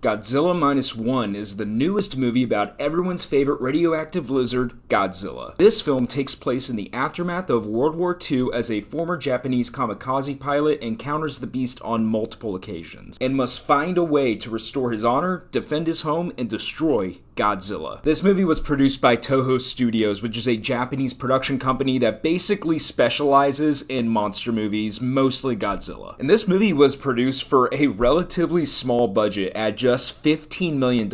Godzilla Minus One is the newest movie about everyone's favorite radioactive lizard, Godzilla. This film takes place in the aftermath of World War II as a former Japanese kamikaze pilot encounters the beast on multiple occasions, and must find a way to restore his honor, defend his home, and destroy Godzilla. This movie was produced by Toho Studios, which is a Japanese production company that basically specializes in monster movies, mostly Godzilla. And this movie was produced for a relatively small budget at just $15 million,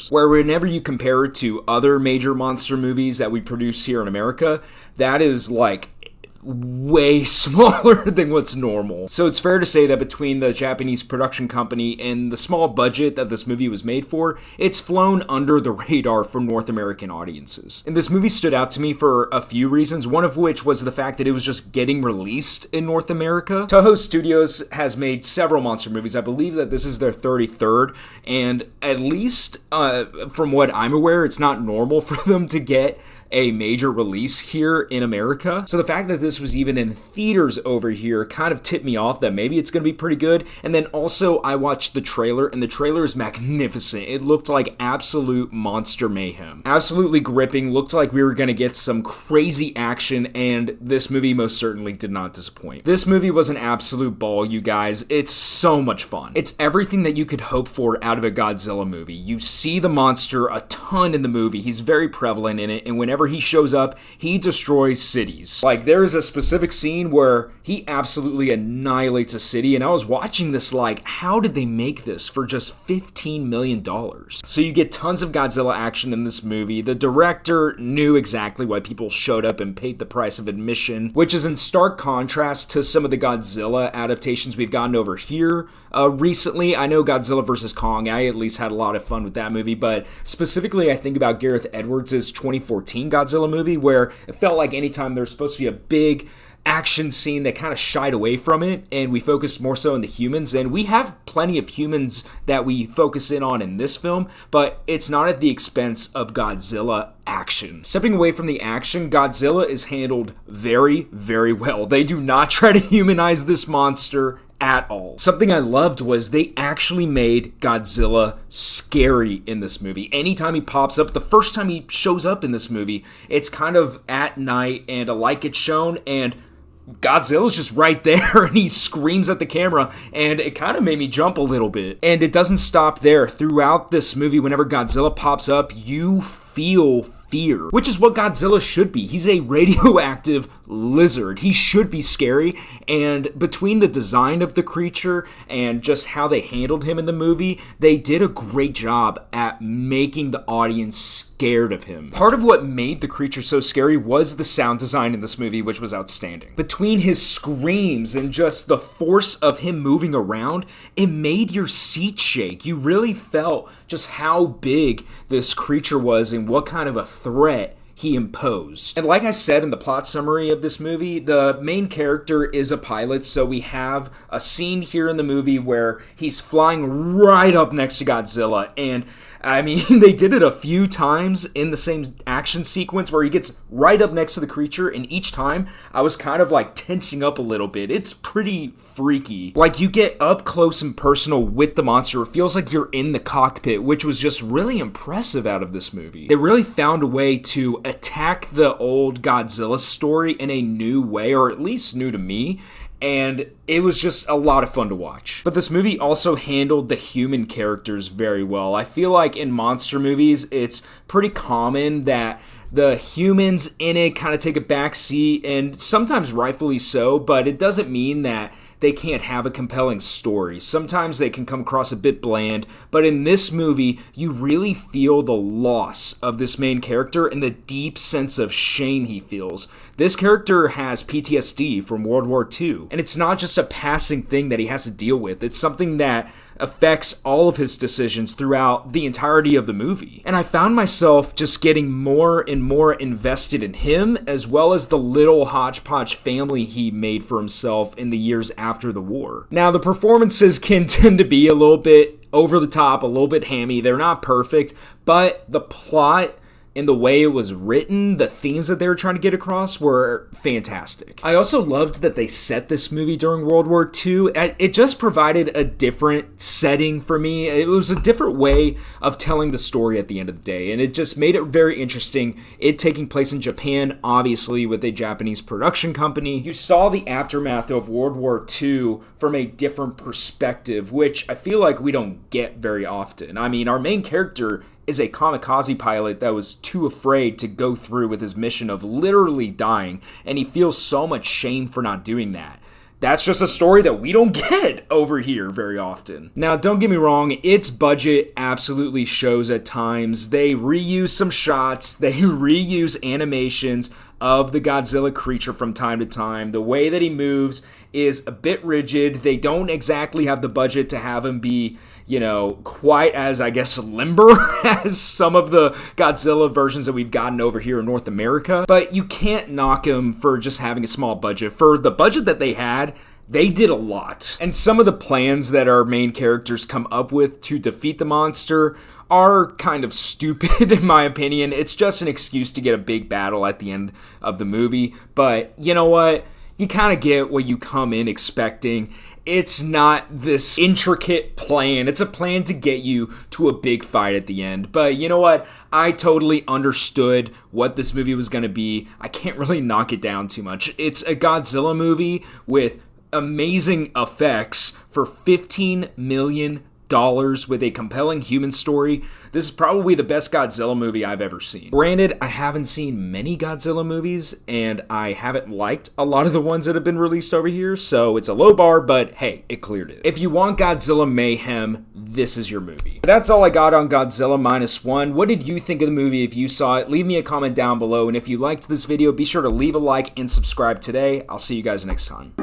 where whenever you compare it to other major monster movies that we produce here in America, that is like way smaller than what's normal. So it's fair to say that between the Japanese production company and the small budget that this movie was made for, it's flown under the radar for North American audiences. And this movie stood out to me for a few reasons, one of which was the fact that it was just getting released in North America. Toho Studios has made several monster movies. I believe that this is their 33rd, and at least from what I'm aware, it's not normal for them to get a major release here in America. So the fact that this was even in theaters over here kind of tipped me off that maybe it's going to be pretty good. And then also I watched the trailer, and the trailer is magnificent. It looked like absolute monster mayhem. Absolutely gripping. Looked like we were going to get some crazy action, and this movie most certainly did not disappoint. This movie was an absolute ball, you guys. It's so much fun. It's everything that you could hope for out of a Godzilla movie. You see the monster a ton in the movie. He's very prevalent in it, and whenever he shows up, he destroys cities. Like, there is a specific scene where he absolutely annihilates a city, and I was watching this like, how did they make this for just $15 million? So you get tons of Godzilla action in this movie. The director knew exactly why people showed up and paid the price of admission, which is in stark contrast to some of the Godzilla adaptations we've gotten over here recently. I know Godzilla vs. Kong, I at least had a lot of fun with that movie, but specifically I think about Gareth Edwards' 2014 Godzilla movie, where it felt like anytime there was supposed to be a big action scene that kind of shied away from it, and we focused more so on the humans. And we have plenty of humans that we focus in on in this film, but it's not at the expense of Godzilla action. Stepping away from the action, Godzilla is handled very, very well. They do not try to humanize this monster at all. Something I loved was they actually made Godzilla scary in this movie. Anytime he pops up, the first time he shows up in this movie, it's kind of at night and a light gets shown, and Godzilla's just right there, and he screams at the camera, and it kind of made me jump a little bit. And it doesn't stop there. Throughout this movie, whenever Godzilla pops up, you feel fear, which is what Godzilla should be. He's a radioactive lizard. He should be scary, and between the design of the creature and just how they handled him in the movie, they did a great job at making the audience scared of him. Part of what made the creature so scary was the sound design in this movie, which was outstanding. Between his screams and just the force of him moving around, it made your seat shake. You really felt just how big this creature was and what kind of a threat he imposed. And like I said in the plot summary of this movie, the main character is a pilot, so we have a scene here in the movie where he's flying right up next to Godzilla, and I mean, they did it a few times in the same action sequence where he gets right up next to the creature, and each time I was kind of like tensing up a little bit. It's pretty freaky. Like, you get up close and personal with the monster. It feels like you're in the cockpit, which was just really impressive out of this movie. They really found a way to attack the old Godzilla story in a new way, or at least new to me, and it was just a lot of fun to watch. But this movie also handled the human characters very well. I feel like in monster movies, it's pretty common that the humans in it kind of take a back seat, and sometimes rightfully so, but it doesn't mean that they can't have a compelling story. Sometimes they can come across a bit bland, but in this movie, you really feel the loss of this main character and the deep sense of shame he feels. This character has PTSD from World War II, and it's not just a passing thing that he has to deal with. It's something that affects all of his decisions throughout the entirety of the movie. And I found myself just getting more and more invested in him, as well as the little hodgepodge family he made for himself in the years after the war. Now, the performances can tend to be a little bit over the top, a little bit hammy. They're not perfect, but the plot and the way it was written, the themes that they were trying to get across were fantastic. I also loved that they set this movie during World War II. It just provided a different setting for me. It was a different way of telling the story at the end of the day, and it just made it very interesting. It taking place in Japan, obviously, with a Japanese production company. You saw the aftermath of World War II from a different perspective, which I feel like we don't get very often. I mean, our main character is a kamikaze pilot that was too afraid to go through with his mission of literally dying, and he feels so much shame for not doing that. That's just a story that we don't get over here very often. Now, don't get me wrong, its budget absolutely shows at times. They reuse some shots, they reuse animations of the Godzilla creature from time to time. The way that he moves is a bit rigid. They don't exactly have the budget to have him be, quite as, I guess, limber as some of the Godzilla versions that we've gotten over here in North America. But you can't knock him for just having a small budget. For the budget that they had, they did a lot. And some of the plans that our main characters come up with to defeat the monster are kind of stupid, in my opinion. It's just an excuse to get a big battle at the end of the movie. But you know what? You kind of get what you come in expecting. It's not this intricate plan. It's a plan to get you to a big fight at the end. But you know what? I totally understood what this movie was going to be. I can't really knock it down too much. It's a Godzilla movie with amazing effects for $15 million with a compelling human story. This is probably the best Godzilla movie I've ever seen. Granted, I haven't seen many Godzilla movies, and I haven't liked a lot of the ones that have been released over here, so it's a low bar, but hey, it cleared it. If you want Godzilla mayhem, this is your movie. That's all I got on Godzilla Minus One. What did you think of the movie if you saw it? Leave me a comment down below, and if you liked this video, be sure to leave a like and subscribe today. I'll see you guys next time.